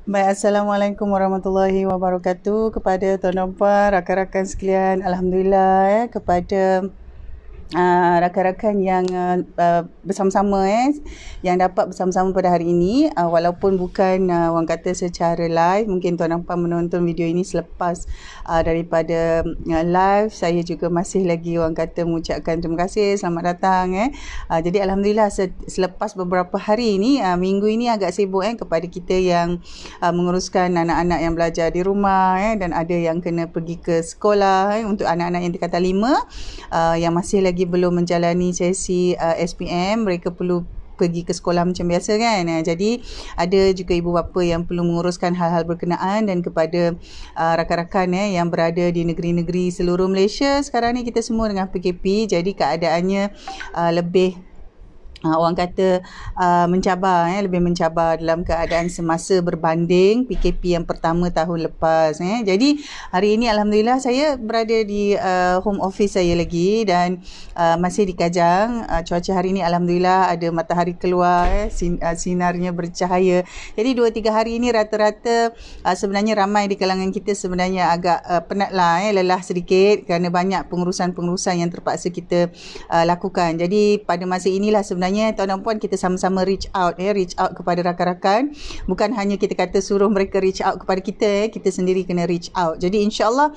Baik, Assalamualaikum warahmatullahi wabarakatuh kepada tuan dan puan, rakan-rakan sekalian. Alhamdulillah kepada rakan-rakan yang bersama-sama yang dapat bersama-sama pada hari ini, walaupun bukan orang kata secara live. Mungkin tuan dan puan menonton video ini selepas daripada live. Saya juga masih lagi orang kata mengucapkan terima kasih, selamat datang jadi Alhamdulillah selepas beberapa hari ini, minggu ini agak sibuk kepada kita yang menguruskan anak-anak yang belajar di rumah dan ada yang kena pergi ke sekolah. Untuk anak-anak yang tingkatan 5 yang masih lagi belum menjalani sesi SPM, mereka perlu pergi ke sekolah macam biasa kan. Jadi ada juga ibu bapa yang perlu menguruskan hal-hal berkenaan. Dan kepada rakan-rakan yang berada di negeri-negeri seluruh Malaysia, sekarang ni kita semua dengan PKP, jadi keadaannya lebih orang kata mencabar, lebih mencabar dalam keadaan semasa berbanding PKP yang pertama tahun lepas. Jadi hari ini Alhamdulillah saya berada di home office saya lagi dan masih di Kajang. Cuaca hari ini Alhamdulillah ada matahari keluar, sinarnya bercahaya. Jadi 2-3 hari ini rata-rata sebenarnya ramai di kalangan kita sebenarnya agak penat lah, lelah sedikit kerana banyak pengurusan-pengurusan yang terpaksa kita lakukan. Jadi pada masa inilah sebenarnya tuan dan puan kita sama-sama reach out kepada rakan-rakan. Bukan hanya kita kata suruh mereka reach out kepada kita, kita sendiri kena reach out. Jadi insyaAllah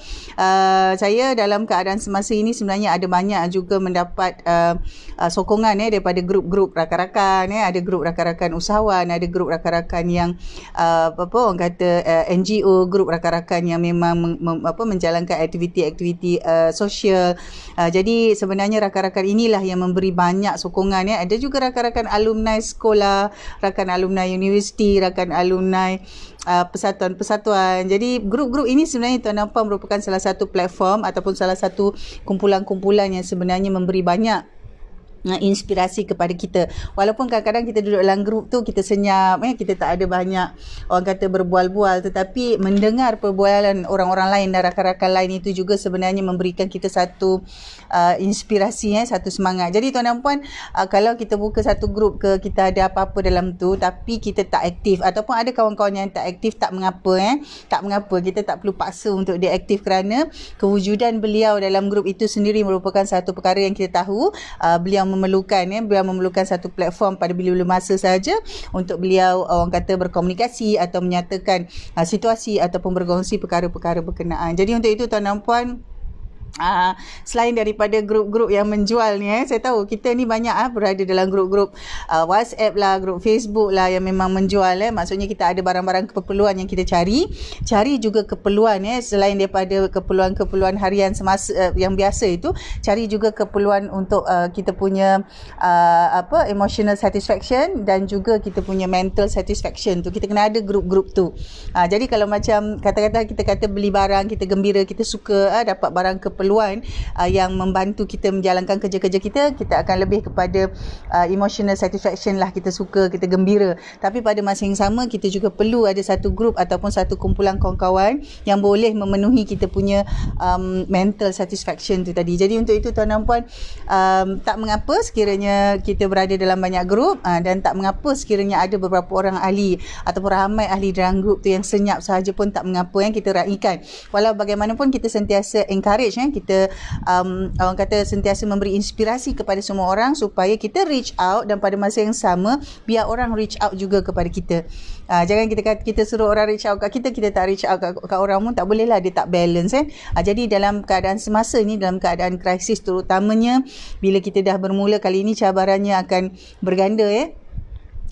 saya dalam keadaan semasa ini sebenarnya ada banyak juga mendapat sokongan daripada grup-grup rakan-rakan. Ada grup rakan-rakan usahawan, ada grup rakan-rakan yang orang kata NGO, grup rakan-rakan yang memang menjalankan aktiviti-aktiviti sosial. Jadi sebenarnya rakan-rakan inilah yang memberi banyak sokongan. Ada juga rakan-rakan alumni sekolah, rakan alumni universiti, rakan alumni persatuan-persatuan. Jadi grup-grup ini sebenarnya tuan dan puan merupakan salah satu platform ataupun salah satu kumpulan-kumpulan yang sebenarnya memberi banyak inspirasi kepada kita. Walaupun kadang-kadang kita duduk dalam grup tu kita senyap, kita tak ada banyak orang kata berbual-bual, tetapi mendengar perbualan orang-orang lain dan rakan-rakan lain itu juga sebenarnya memberikan kita satu inspirasi, satu semangat. Jadi tuan dan puan, kalau kita buka satu grup ke, kita ada apa-apa dalam tu tapi kita tak aktif, ataupun ada kawan-kawan yang tak aktif, tak mengapa tak mengapa, kita tak perlu paksa untuk dia aktif kerana kewujudan beliau dalam grup itu sendiri merupakan satu perkara yang kita tahu. Beliau memerlukan satu platform pada bila-bila masa saja untuk beliau orang kata berkomunikasi atau menyatakan situasi ataupun berkongsi perkara-perkara berkenaan. Jadi untuk itu tuan dan puan, selain daripada grup-grup yang menjual ni, saya tahu kita ni banyak berada dalam grup-grup WhatsApp lah, grup Facebook lah yang memang menjual. Maksudnya kita ada barang-barang keperluan yang kita cari juga keperluan selain daripada keperluan-keperluan harian semasa yang biasa itu, cari juga keperluan untuk kita punya emotional satisfaction dan juga kita punya mental satisfaction tu. Kita kena ada grup-grup tu. Jadi kalau macam kata-kata kita kata beli barang, kita gembira, kita suka dapat barang keperluan yang membantu kita menjalankan kerja-kerja kita akan lebih kepada emotional satisfaction lah, kita suka, kita gembira. Tapi pada masa yang sama kita juga perlu ada satu grup ataupun satu kumpulan kawan-kawan yang boleh memenuhi kita punya mental satisfaction tu tadi. Jadi untuk itu tuan dan puan, tak mengapa sekiranya kita berada dalam banyak grup, dan tak mengapa sekiranya ada beberapa orang ahli ataupun ramai ahli dalam grup tu yang senyap sahaja pun tak mengapa, kita raikan. Walau bagaimanapun kita sentiasa encourage, kita orang kata sentiasa memberi inspirasi kepada semua orang supaya kita reach out, dan pada masa yang sama biar orang reach out juga kepada kita. Jangan kita suruh orang reach out kat kita, kita tak reach out kat orang pun, tak boleh lah, dia tak balance. Jadi dalam keadaan semasa ni, dalam keadaan krisis terutamanya bila kita dah bermula, kali ini cabarannya akan berganda.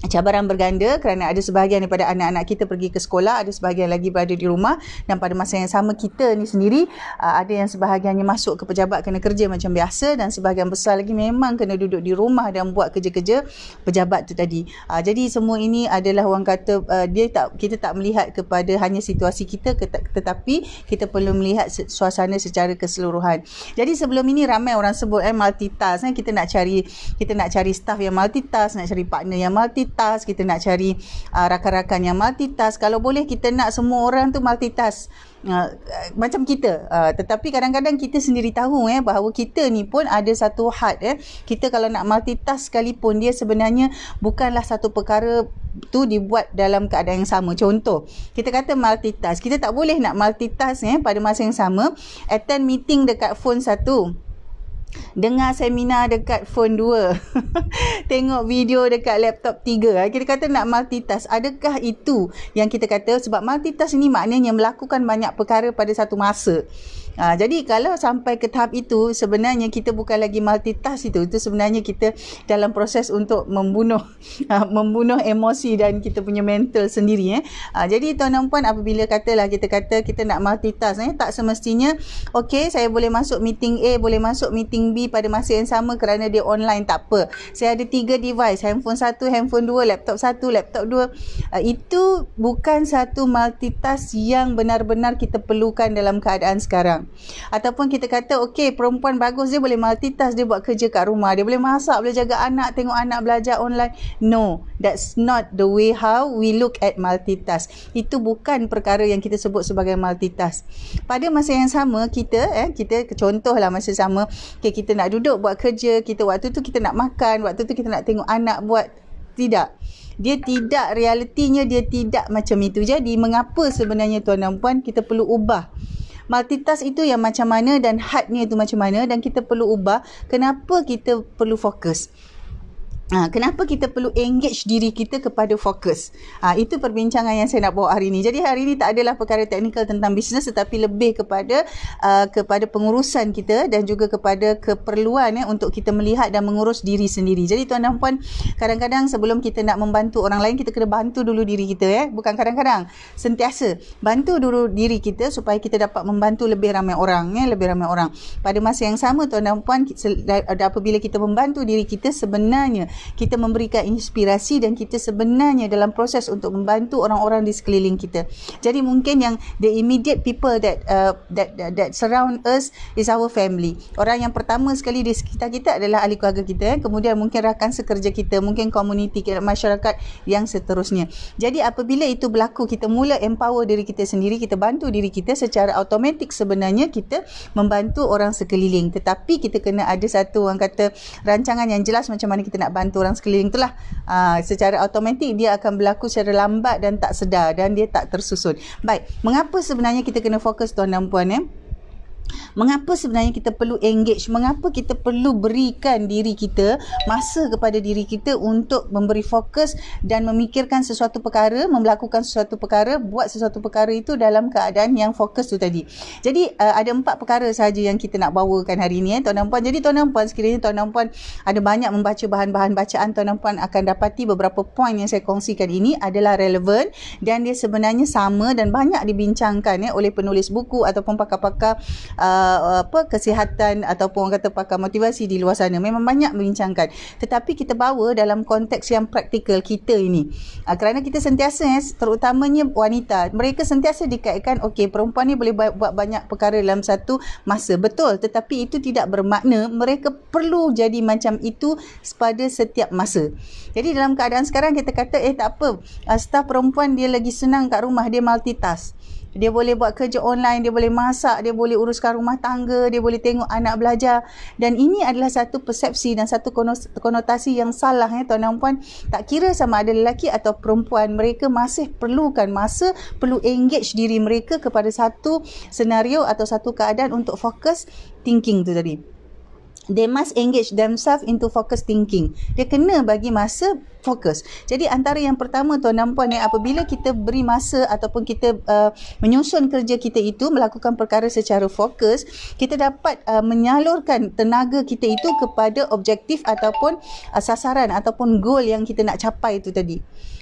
Cabaran berganda kerana ada sebahagian daripada anak-anak kita pergi ke sekolah, ada sebahagian lagi berada di rumah, dan pada masa yang sama kita ni sendiri ada yang sebahagiannya masuk ke pejabat kena kerja macam biasa, dan sebahagian besar lagi memang kena duduk di rumah dan buat kerja-kerja pejabat tu tadi. Jadi semua ini adalah orang kata kita tak melihat kepada hanya situasi kita, tetapi kita perlu melihat suasana secara keseluruhan. Jadi sebelum ini ramai orang sebut multitask, kita nak cari staff yang multitask, nak cari partner yang multitask, multitask, kita nak cari rakan-rakan yang multitask. Kalau boleh kita nak semua orang tu multitask. Macam kita, tetapi kadang-kadang kita sendiri tahu bahawa kita ni pun ada satu had. Kita kalau nak multitask sekalipun, dia sebenarnya bukanlah satu perkara tu dibuat dalam keadaan yang sama. Contoh, kita kata multitask, kita tak boleh nak multitask pada masa yang sama, attend meeting dekat phone satu, dengar seminar dekat phone 2 tengok video dekat laptop 3. Kita kata nak multitask. Adakah itu yang kita kata? Sebab multitask ni maknanya melakukan banyak perkara pada satu masa. Jadi kalau sampai ke tahap itu, sebenarnya kita bukan lagi multitask itu sebenarnya kita dalam proses untuk membunuh emosi dan kita punya mental sendiri. Jadi tuan dan puan, apabila kita kata kita nak multitask, tak semestinya okey, saya boleh masuk meeting A, boleh masuk meeting B pada masa yang sama kerana dia online, tak apa. Saya ada 3 device, handphone 1, handphone 2, laptop 1, laptop 2. Itu bukan satu multitask yang benar-benar kita perlukan dalam keadaan sekarang. Ataupun kita kata okey, perempuan bagus, dia boleh multitask, dia buat kerja kat rumah, dia boleh masak, boleh jaga anak, tengok anak belajar online. No, that's not the way how we look at multitask. Itu bukan perkara yang kita sebut sebagai multitask. Pada masa yang sama, kita contohlah masa sama, kita nak duduk buat kerja, waktu tu kita nak makan, waktu tu kita nak tengok anak buat. Tidak. Dia tidak, realitinya dia tidak macam itu. Jadi mengapa sebenarnya tuan dan puan kita perlu ubah multitask itu yang macam mana dan hadnya itu macam mana, dan kita perlu ubah kenapa kita perlu fokus. Kenapa kita perlu engage diri kita kepada fokus. Itu perbincangan yang saya nak bawa hari ini. Jadi hari ini tak adalah perkara teknikal tentang bisnes, tetapi lebih kepada pengurusan kita dan juga kepada keperluan untuk kita melihat dan mengurus diri sendiri. Jadi tuan dan puan, kadang-kadang sebelum kita nak membantu orang lain, kita kena bantu dulu diri kita. Bukan kadang-kadang, sentiasa bantu dulu diri kita supaya kita dapat membantu lebih ramai orang. Pada masa yang sama tuan dan puan, apabila kita membantu diri kita, sebenarnya kita memberikan inspirasi dan kita sebenarnya dalam proses untuk membantu orang-orang di sekeliling kita. Jadi mungkin yang the immediate people that surround us is our family. Orang yang pertama sekali di sekitar kita adalah ahli keluarga kita. Kemudian mungkin rakan sekerja kita, mungkin komuniti kita, masyarakat yang seterusnya. Jadi apabila itu berlaku, kita mula empower diri kita sendiri, kita bantu diri kita, secara automatik sebenarnya kita membantu orang sekeliling. Tetapi kita kena ada satu, orang kata, rancangan yang jelas macam mana kita nak bantu orang sekeliling itulah. Secara automatik dia akan berlaku secara lambat dan tak sedar, dan dia tak tersusun. Baik, mengapa sebenarnya kita kena fokus tuan dan puan? Mengapa sebenarnya kita perlu engage? Mengapa kita perlu berikan diri kita, masa kepada diri kita untuk memberi fokus dan memikirkan sesuatu perkara, melakukan sesuatu perkara, buat sesuatu perkara itu dalam keadaan yang fokus tu tadi. Jadi ada 4 perkara sahaja yang kita nak bawakan hari ini tuan dan puan. Jadi tuan dan puan, sekiranya tuan dan puan ada banyak membaca bahan-bahan bacaan, tuan dan puan akan dapati beberapa poin yang saya kongsikan ini adalah relevan dan dia sebenarnya sama dan banyak dibincangkan oleh penulis buku ataupun pakar-pakar kesihatan ataupun orang kata pakar motivasi di luar sana. Memang banyak membincangkan, tetapi kita bawa dalam konteks yang praktikal kita ini. Kerana kita sentiasa, terutamanya wanita, mereka sentiasa dikaitkan okey, perempuan ni boleh buat banyak perkara dalam satu masa. Betul, tetapi itu tidak bermakna mereka perlu jadi macam itu pada setiap masa. Jadi dalam keadaan sekarang kita kata tak apa, staf perempuan dia lagi senang kat rumah, dia multitask. Dia boleh buat kerja online, dia boleh masak, dia boleh uruskan rumah tangga, dia boleh tengok anak belajar. Dan ini adalah satu persepsi dan satu konotasi yang salah tuan dan puan. Tak kira sama ada lelaki atau perempuan, mereka masih perlukan masa, perlu engage diri mereka kepada satu senario atau satu keadaan untuk fokus thinking tu tadi. They must engage themselves into focus thinking. Dia kena bagi masa fokus. Jadi antara yang pertama tuan dan puan, apabila kita beri masa ataupun kita menyusun kerja kita itu, melakukan perkara secara fokus, kita dapat menyalurkan tenaga kita itu kepada objektif ataupun sasaran ataupun goal yang kita nak capai itu tadi.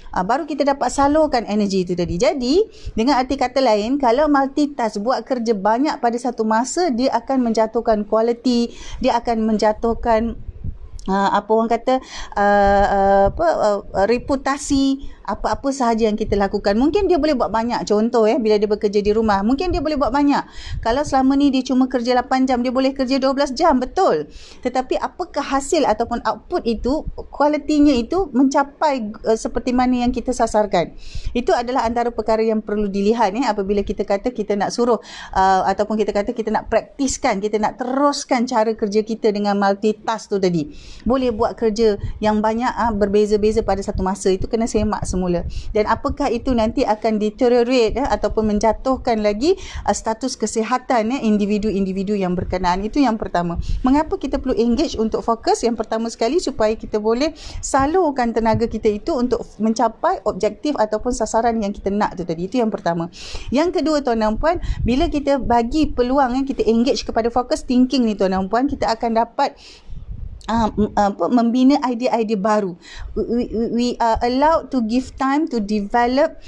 Baru kita dapat salurkan energi itu tadi. Jadi dengan arti kata lain, kalau multitask, buat kerja banyak pada satu masa, dia akan menjatuhkan kualiti, dia akan menjatuhkan reputasi apa-apa sahaja yang kita lakukan. Mungkin dia boleh buat banyak. Contoh bila dia bekerja di rumah, mungkin dia boleh buat banyak. Kalau selama ni dia cuma kerja 8 jam, dia boleh kerja 12 jam, betul. Tetapi apakah hasil ataupun output itu, kualitinya itu mencapai seperti mana yang kita sasarkan. Itu adalah antara perkara yang perlu dilihat apabila kita kata kita nak suruh ataupun kita kata kita nak praktiskan, kita nak teruskan cara kerja kita dengan multitask tu tadi. Boleh buat kerja yang banyak berbeza-beza pada satu masa, itu kena semak semula. Dan apakah itu nanti akan deteriorate ataupun menjatuhkan lagi status kesihatan individu-individu yang berkenaan. Itu yang pertama. Mengapa kita perlu engage untuk fokus? Yang pertama sekali supaya kita boleh salurkan tenaga kita itu untuk mencapai objektif ataupun sasaran yang kita nak tu tadi. Itu yang pertama. Yang kedua tuan dan puan, bila kita bagi peluang kita engage kepada focus thinking ni tuan dan puan, kita akan dapat membina idea-idea baru. We are allowed to give time to develop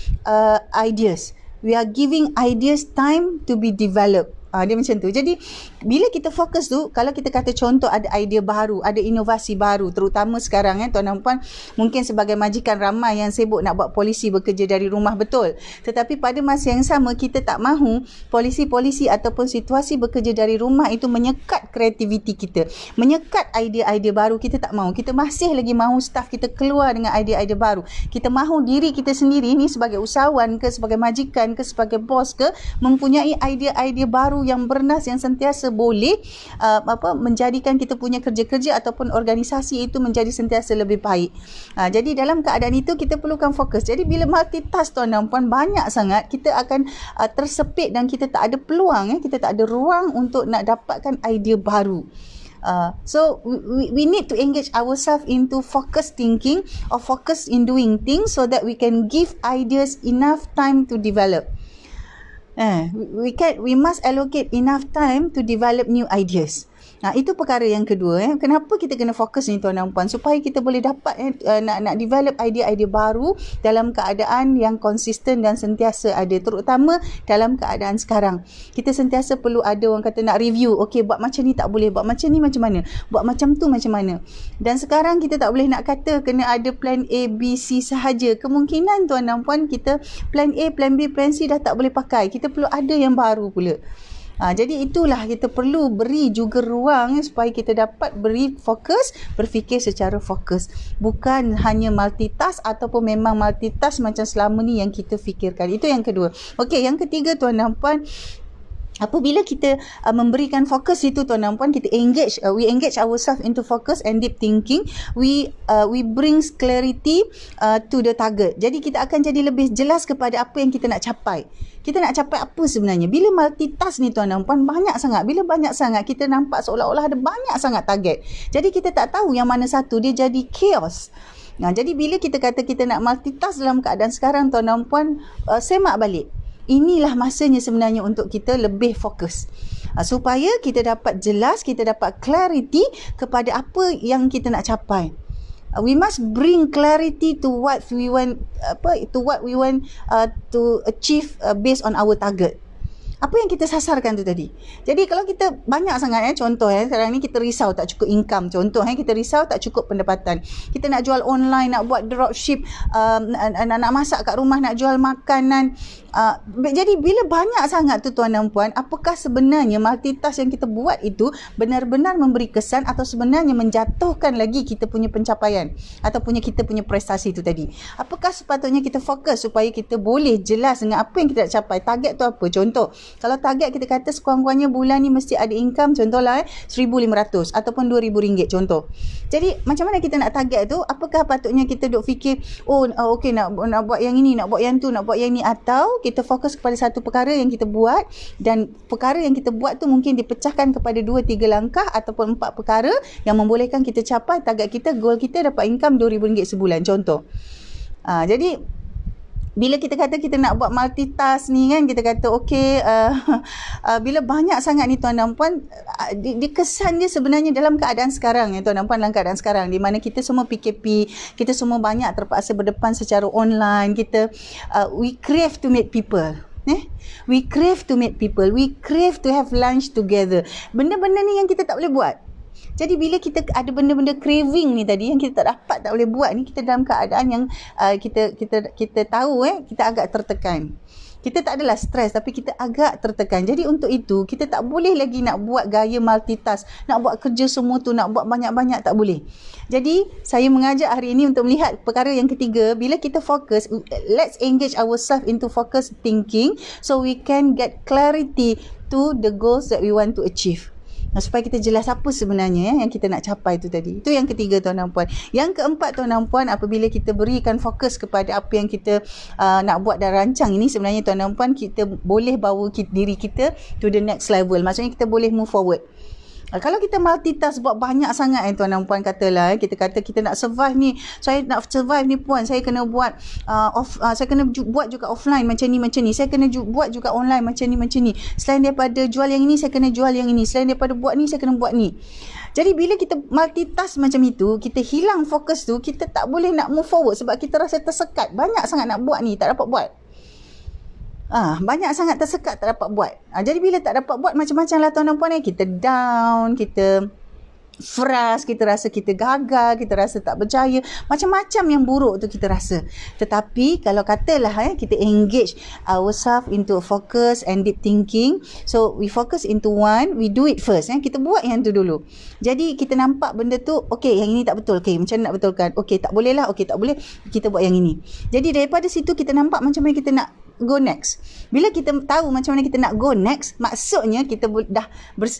ideas. We are giving ideas time to be developed. Dia macam tu. Jadi bila kita fokus tu, kalau kita kata contoh ada idea baru, ada inovasi baru, terutama sekarang tuan dan puan, mungkin sebagai majikan ramai yang sibuk nak buat polisi bekerja dari rumah, betul. Tetapi pada masa yang sama kita tak mahu polisi-polisi ataupun situasi bekerja dari rumah itu menyekat kreativiti kita, menyekat idea-idea baru. Kita tak mahu. Kita masih lagi mahu staff kita keluar dengan idea-idea baru. Kita mahu diri kita sendiri ni sebagai usahawan ke, sebagai majikan ke, sebagai bos ke, mempunyai idea-idea baru yang bernas, yang sentiasa boleh menjadikan kita punya kerja-kerja ataupun organisasi itu menjadi sentiasa lebih baik. Jadi dalam keadaan itu kita perlukan fokus. Jadi bila multitask tuan dan puan banyak sangat, kita akan tersepit dan kita tak ada peluang, kita tak ada ruang untuk nak dapatkan idea baru. So we need to engage ourselves into focus thinking or focus in doing things so that we can give ideas enough time to develop. We must allocate enough time to develop new ideas. Itu perkara yang kedua. Kenapa kita kena fokus ni tuan dan puan? Supaya kita boleh dapat nak develop idea-idea baru dalam keadaan yang konsisten dan sentiasa ada. Terutama dalam keadaan sekarang. Kita sentiasa perlu ada orang kata nak review. Okey, buat macam ni tak boleh. Buat macam ni macam mana? Buat macam tu macam mana? Dan sekarang kita tak boleh nak kata kena ada plan A, B, C sahaja. Kemungkinan tuan dan puan kita plan A, plan B, plan C dah tak boleh pakai. Kita perlu ada yang baru pula. Jadi itulah kita perlu beri juga ruang supaya kita dapat beri fokus, berfikir secara fokus. Bukan hanya multitask ataupun memang multitask macam selama ni yang kita fikirkan. Itu yang kedua. Okey, yang ketiga tuan dan puan, apabila kita memberikan fokus itu tuan dan puan, kita engage, we engage ourselves into focus and deep thinking, we brings clarity to the target. Jadi kita akan jadi lebih jelas kepada apa yang kita nak capai. Kita nak capai apa sebenarnya? Bila multitask ni tuan dan puan banyak sangat, bila banyak sangat kita nampak seolah-olah ada banyak sangat target. Jadi kita tak tahu yang mana satu, dia jadi chaos. Jadi bila kita kata kita nak multitask dalam keadaan sekarang tuan dan puan, semak balik. Inilah masanya sebenarnya untuk kita lebih fokus. Supaya kita dapat jelas, kita dapat clarity kepada apa yang kita nak capai. We must bring clarity to what we want, to achieve based on our target. Apa yang kita sasarkan tu tadi. Jadi kalau kita banyak sangat contoh sekarang ni kita risau tak cukup income, contoh kita risau tak cukup pendapatan. Kita nak jual online, nak buat dropship, nak masak kat rumah, nak jual makanan. Jadi bila banyak sangat tu tuan dan puan, apakah sebenarnya multitask yang kita buat itu benar-benar memberi kesan atau sebenarnya menjatuhkan lagi kita punya pencapaian atau kita punya prestasi itu tadi? Apakah sepatutnya kita fokus supaya kita boleh jelas dengan apa yang kita nak capai? Target tu apa? Contoh, kalau target kita kata sekurang-kurangnya bulan ni mesti ada income, contohlah RM1,500 ataupun RM2,000 contoh. Jadi macam mana kita nak target tu? Apakah patutnya kita duk fikir, okey nak buat yang ini, nak buat yang tu, nak buat yang ni, atau kita fokus kepada satu perkara yang kita buat, dan perkara yang kita buat tu mungkin dipecahkan kepada 2-3 langkah ataupun 4 perkara yang membolehkan kita capai target kita, goal kita dapat income RM2,000 sebulan contoh. Jadi bila kita kata kita nak buat multitask ni kan, kita kata okey, bila banyak sangat ni tuan dan puan, kesan dia sebenarnya dalam keadaan sekarang tuan dan puan, dalam keadaan sekarang di mana kita semua PKP, kita semua banyak terpaksa berdepan secara online, kita we crave to meet people. We crave to meet people, we crave to have lunch together. Benda-benda ni yang kita tak boleh buat. Jadi bila kita ada benda-benda craving ni tadi yang kita tak dapat, tak boleh buat ni, kita dalam keadaan yang kita tahu kita agak tertekan. Kita tak adalah stres, tapi kita agak tertekan. Jadi untuk itu, kita tak boleh lagi nak buat gaya multitask, nak buat kerja semua tu, nak buat banyak-banyak, tak boleh. Jadi saya mengajak hari ini untuk melihat perkara yang ketiga. Bila kita fokus, let's engage ourselves into focus thinking so we can get clarity to the goals that we want to achieve. Supaya kita jelas apa sebenarnya yang kita nak capai tu tadi. Itu yang ketiga, tuan dan puan. Yang keempat, tuan dan puan, apabila kita berikan fokus kepada apa yang kita nak buat dan rancang ini, sebenarnya tuan dan puan, kita boleh bawa diri kita to the next level. Maksudnya kita boleh move forward. Kalau kita multitask buat banyak sangat tuan dan puan, katalah kita kata kita nak survive ni, saya nak survive ni puan, saya kena buat saya kena buat juga offline macam ni, saya kena buat juga online macam ni. Selain daripada jual yang ini, saya kena jual yang ini. Selain daripada buat ni, saya kena buat ni. Jadi bila kita multitask macam itu, kita hilang fokus tu, kita tak boleh nak move forward sebab kita rasa tersekat. Banyak sangat nak buat ni, tak dapat buat. Banyak sangat tersekat, tak dapat buat. Jadi bila tak dapat buat, macam-macam lah tuan dan puan, kita down, kita frust, kita rasa kita gagal, kita rasa tak berjaya, macam-macam yang buruk tu kita rasa. Tetapi kalau katalah kita engage ourselves into focus and deep thinking, so we focus into one, we do it first, kita buat yang tu dulu. Jadi kita nampak benda tu, okey yang ini tak betul, okey macam mana nak betulkan, okey tak boleh lah, okey tak boleh, kita buat yang ini. Jadi daripada situ kita nampak macam mana kita nak go next. Bila kita tahu macam mana kita nak go next, maksudnya kita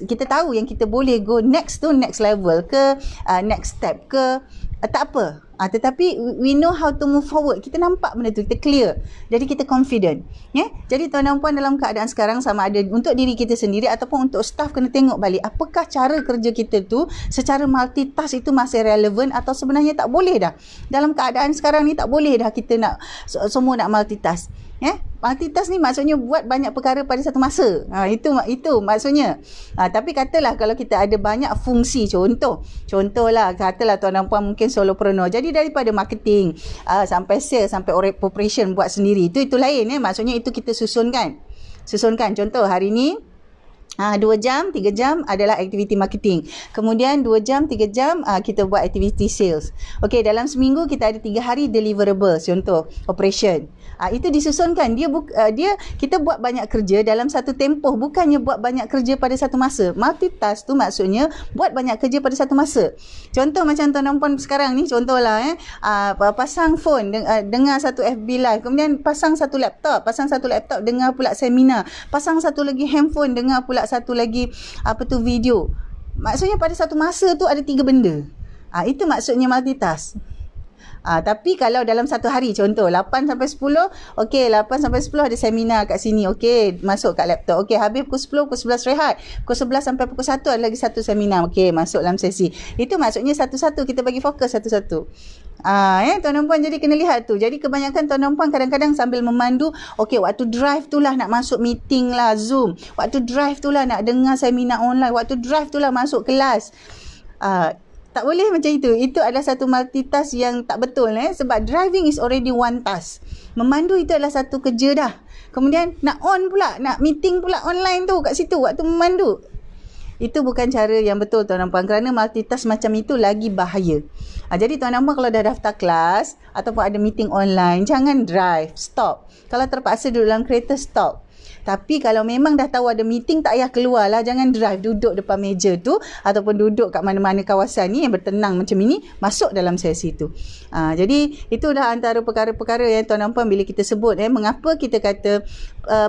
kita tahu yang kita boleh go next tu, next level ke, next step ke, tak apa. Tetapi we know how to move forward. Kita nampak benda tu, kita clear. Jadi kita confident. Jadi tuan dan puan, dalam keadaan sekarang, sama ada untuk diri kita sendiri ataupun untuk staff, kena tengok balik apakah cara kerja kita tu secara multitask itu masih relevan atau sebenarnya tak boleh dah. Dalam keadaan sekarang ni tak boleh dah kita nak semua nak multitask. Multitask ni maksudnya buat banyak perkara pada satu masa. Itu maksudnya. Tapi katalah kalau kita ada banyak fungsi, contohlah katalah tuan dan puan mungkin solopreneur. Jadi daripada marketing sampai sales, sampai operation buat sendiri. Itu lain maksudnya itu kita susunkan. Contoh hari ni 2 jam, 3 jam adalah aktiviti marketing. Kemudian 2 jam, 3 jam kita buat aktiviti sales. Okey, dalam seminggu kita ada 3 hari deliverable, contoh operation. Itu disusunkan. Kita buat banyak kerja dalam satu tempoh, bukannya buat banyak kerja pada satu masa. Multitask tu maksudnya buat banyak kerja pada satu masa. Contoh macam tuan dan puan sekarang ni, contohlah pasang phone, dengar satu FB live, kemudian pasang satu laptop dengar pula seminar, pasang satu lagi handphone, dengar pula satu lagi video. Maksudnya pada satu masa tu ada 3 benda. Itu maksudnya multitask. Tapi kalau dalam satu hari, contoh 8 sampai 10, okey 8 sampai 10 ada seminar kat sini, okey masuk kat laptop, okey habis pukul 10, pukul 11 rehat, pukul 11 sampai pukul 1 ada lagi satu seminar, okey masuk dalam sesi. Itu maksudnya satu-satu kita bagi fokus satu-satu. Tuan dan puan, jadi kena lihat tu. Jadi kebanyakan tuan dan puan kadang-kadang sambil memandu, okey waktu drive tu lah nak masuk meeting lah Zoom, waktu drive tu lah nak dengar seminar online, waktu drive tu lah masuk kelas. Tak boleh macam itu. Itu adalah satu multitask yang tak betul sebab driving is already one task. Memandu itu adalah satu kerja dah. Kemudian nak on pula, nak meeting pula online tu kat situ waktu memandu. Itu bukan cara yang betul tuan dan puan, kerana multitask macam itu lagi bahaya. Jadi tuan dan puan, kalau dah daftar kelas ataupun ada meeting online, jangan drive, stop. Kalau terpaksa duduk dalam kereta, stop. Tapi kalau memang dah tahu ada meeting, tak payah keluar lah. Jangan drive, duduk depan meja tu ataupun duduk kat mana-mana kawasan ni yang bertenang macam ini, masuk dalam sesi tu. Jadi itu dah antara perkara-perkara yang tuan dan puan bila kita sebut mengapa kita kata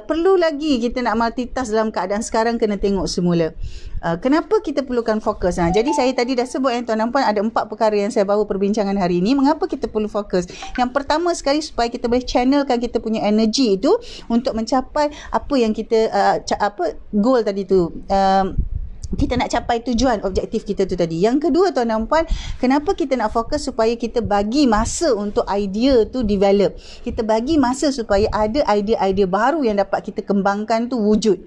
perlu lagi kita nak multitask dalam keadaan sekarang, kena tengok semula. Kenapa kita perlukan fokus? Jadi saya tadi dah sebut tuan dan puan, ada 4 perkara yang saya bawa perbincangan hari ini. Mengapa kita perlu fokus? Yang pertama sekali, supaya kita boleh channelkan kita punya energi itu untuk mencapai apa yang kita goal tadi tu. Kita nak capai tujuan objektif kita tu tadi. Yang kedua tuan dan puan, kenapa kita nak fokus? Supaya kita bagi masa untuk idea tu develop. Kita bagi masa supaya ada idea-idea baru yang dapat kita kembangkan tu wujud.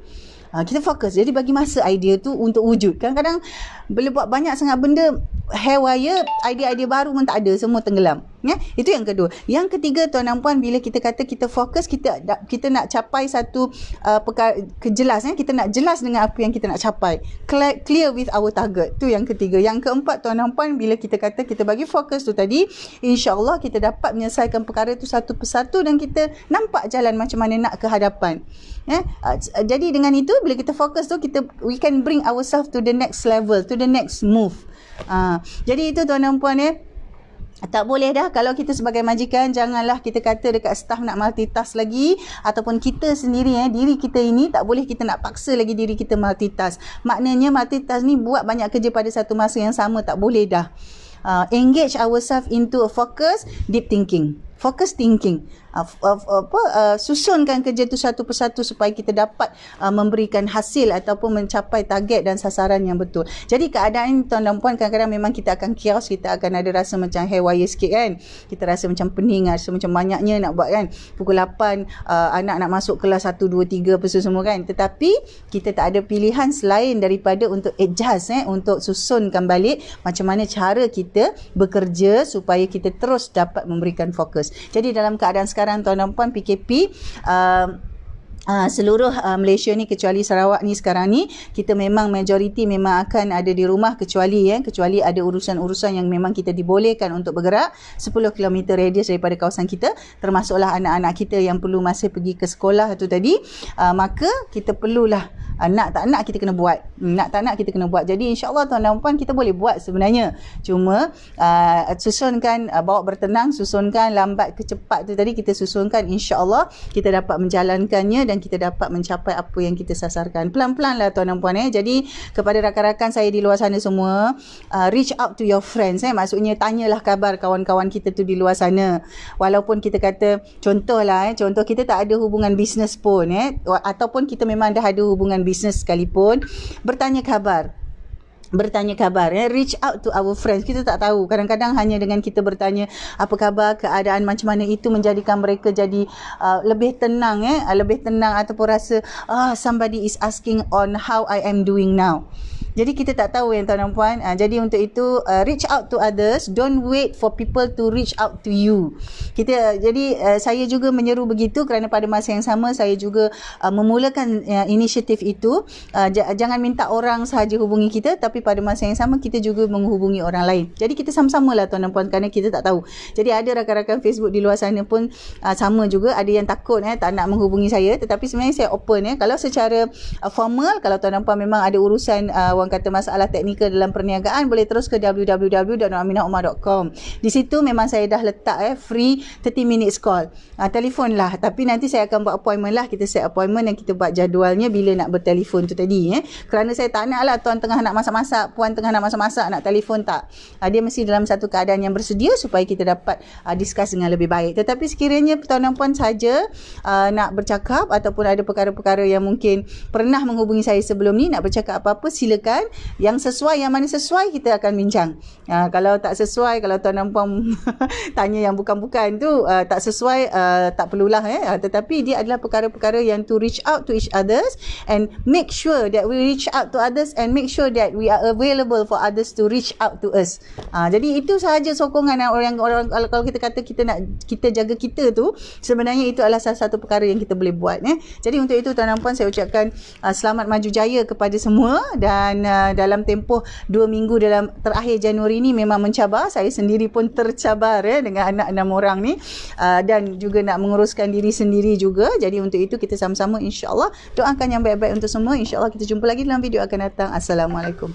Kita fokus. Jadi bagi masa idea tu untuk wujud. Kadang-kadang boleh buat banyak sangat benda haywire, idea-idea baru pun tak ada, semua tenggelam. Ya, itu yang kedua. Yang ketiga tuan dan puan, bila kita kata kita fokus, kita nak capai satu perkara jelas, kita nak jelas dengan apa yang kita nak capai. Clear with our target. Tu yang ketiga. Yang keempat tuan dan puan, bila kita kata kita bagi fokus tu tadi, insya-Allah kita dapat menyelesaikan perkara tu satu persatu dan kita nampak jalan macam mana nak ke hadapan. Jadi dengan itu, bila kita fokus tu, we can bring ourselves to the next level, to the next move. Jadi itu tuan dan puan, tak boleh dah kalau kita sebagai majikan, janganlah kita kata dekat staff nak multitask lagi, ataupun kita sendiri diri kita ini tak boleh kita nak paksa lagi diri kita multitask. Maknanya multitask ni buat banyak kerja pada satu masa yang sama, tak boleh dah. Engage ourselves into a focus, deep thinking. Focus thinking. Susunkan kerja tu satu persatu supaya kita dapat memberikan hasil ataupun mencapai target dan sasaran yang betul. Jadi keadaan ini tuan dan puan, kadang-kadang memang kita akan chaos, kita akan ada rasa macam haywire sikit kan. Kita rasa macam pening, rasa macam banyaknya nak buat kan. Pukul 8 anak nak masuk kelas 1, 2, 3 apa semua kan. Tetapi kita tak ada pilihan selain daripada untuk adjust, untuk susunkan balik macam mana cara kita bekerja supaya kita terus dapat memberikan fokus. Jadi dalam keadaan sekarang tuan dan puan, PKP, seluruh Malaysia ni kecuali Sarawak ni sekarang ni, kita memang majoriti memang akan ada di rumah, kecuali ada urusan-urusan yang memang kita dibolehkan untuk bergerak 10 km radius daripada kawasan kita, termasuklah anak-anak kita yang perlu masih pergi ke sekolah tu tadi. Maka kita perlulah nak tak nak kita kena buat. Nak tak nak kita kena buat. Jadi insya-Allah tuan dan puan, kita boleh buat sebenarnya. Cuma susunkan, bawa bertenang, susunkan lambat ke cepat tu tadi kita susunkan, insya-Allah kita dapat menjalankannya dan kita dapat mencapai apa yang kita sasarkan. Pelan-pelan lah tuan dan puan. Jadi kepada rakan-rakan saya di luar sana semua, reach out to your friends. Maksudnya tanyalah khabar kawan-kawan kita tu di luar sana. Walaupun kita kata, contoh kita tak ada hubungan bisnes pun, ataupun kita memang dah ada hubungan bisnes sekalipun, bertanya khabar, reach out to our friends. Kita tak tahu, kadang-kadang hanya dengan kita bertanya apa khabar, keadaan macam mana, itu menjadikan mereka jadi lebih tenang ataupun rasa somebody is asking on how I am doing now. Jadi kita tak tahu tuan dan puan. Jadi untuk itu, reach out to others, don't wait for people to reach out to you. Saya juga menyeru begitu kerana pada masa yang sama saya juga memulakan inisiatif itu. Jangan minta orang sahaja hubungi kita, tapi pada masa yang sama kita juga menghubungi orang lain. Jadi kita sama-sama lah tuan dan puan, kerana kita tak tahu. Jadi ada rakan-rakan Facebook di luar sana pun sama juga, ada yang takut tak nak menghubungi saya, tetapi sebenarnya saya open. Kalau secara formal, kalau tuan dan puan memang ada urusan orang kata masalah teknikal dalam perniagaan, boleh terus ke www.noraminahumar.com. Di situ memang saya dah letak free 30 minutes call. Telefon lah, tapi nanti saya akan buat appointment lah. Kita set appointment dan kita buat jadualnya bila nak bertelefon tu tadi. Kerana saya tak nak lah tuan tengah nak masak-masak, puan tengah nak masak-masak nak telefon, tak. Dia mesti dalam satu keadaan yang bersedia supaya kita dapat discuss dengan lebih baik. Tetapi sekiranya tuan dan puan saja nak bercakap ataupun ada perkara-perkara yang mungkin pernah menghubungi saya sebelum ni, nak bercakap apa-apa, silakan. Yang sesuai, yang mana sesuai kita akan bincang. Kalau tak sesuai, kalau tuan dan puan tanya yang bukan-bukan tu, tak sesuai, tak perlulah. Tetapi dia adalah perkara-perkara yang to reach out to each others and make sure that we reach out to others and make sure that we are available for others to reach out to us. Jadi itu sahaja sokongan orang kalau kita kata kita jaga kita tu, sebenarnya itu adalah salah satu perkara yang kita boleh buat. Jadi untuk itu tuan dan puan, saya ucapkan selamat maju jaya kepada semua. Dan dalam tempoh 2 minggu dalam terakhir Januari ni memang mencabar. Saya sendiri pun tercabar dengan anak 6 orang ni, dan juga nak menguruskan diri sendiri juga. Jadi untuk itu kita sama-sama insya-Allah doakan yang baik-baik untuk semua. Insya-Allah kita jumpa lagi dalam video akan datang. Assalamualaikum.